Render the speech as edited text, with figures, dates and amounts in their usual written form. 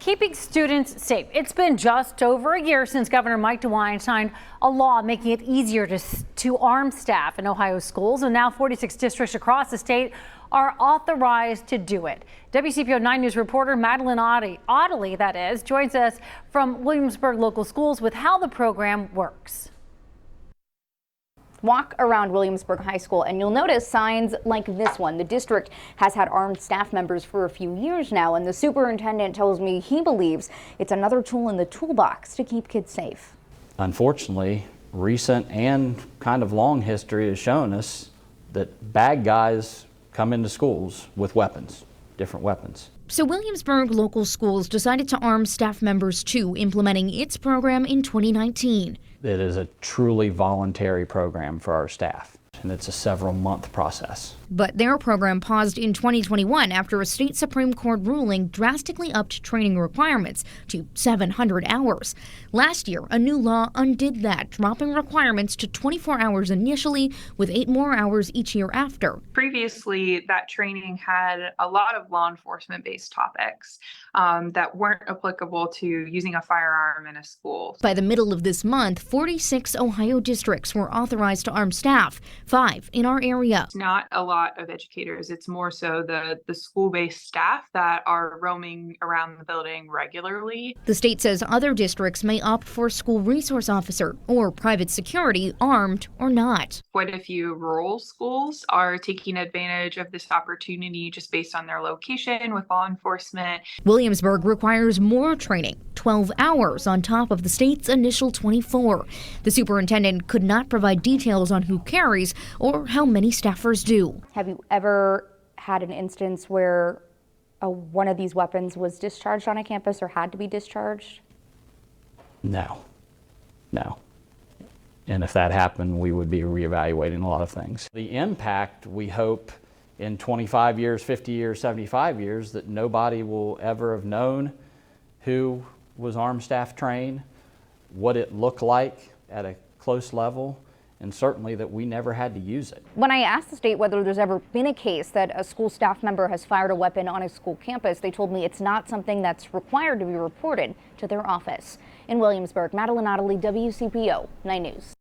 Keeping students safe. It's been just over a year since Governor Mike DeWine signed a law making it easier to arm staff in Ohio schools, and now 46 districts across the state are authorized to do it. WCPO 9 News reporter Madeline Audley, that is, joins us from Williamsburg local schools with how the program works. Walk around Williamsburg High School and you'll notice signs like this one. The district has had armed staff members for a few years now, and the superintendent tells me he believes it's another tool in the toolbox to keep kids safe. Unfortunately, recent and kind of long history has shown us that bad guys come into schools with weapons, different weapons. So Williamsburg local schools decided to arm staff members too, implementing its program in 2019. It is a truly voluntary program for our staff, and it's a several-month process. But their program paused in 2021 after a state Supreme Court ruling drastically upped training requirements to 700 hours. Last year, a new law undid that, dropping requirements to 24 hours initially, with 8 more hours each year after. Previously, that training had a lot of law enforcement-based topics that weren't applicable to using a firearm in a school. By the middle of this month, 46 Ohio districts were authorized to arm staff, 5 in our area. It's not a lot of educators. It's more so the school-based staff that are roaming around the building regularly. The state says other districts may opt for a school resource officer or private security, armed or not. Quite a few rural schools are taking advantage of this opportunity just based on their location with law enforcement. Williamsburg requires more training, 12 hours on top of the state's initial 24. The superintendent could not provide details on who carries or how many staffers do. Have you ever had an instance where one of these weapons was discharged on a campus or had to be discharged? No. And if that happened, we would be reevaluating a lot of things. The impact, we hope, in 25 years, 50 years, 75 years, that nobody will ever have known who was armed staff trained, what it looked like at a close level, and certainly that we never had to use it. When I asked the state whether there's ever been a case that a school staff member has fired a weapon on a school campus, they told me it's not something that's required to be reported to their office. In Williamsburg, Madeline Audley, WCPO 9 News.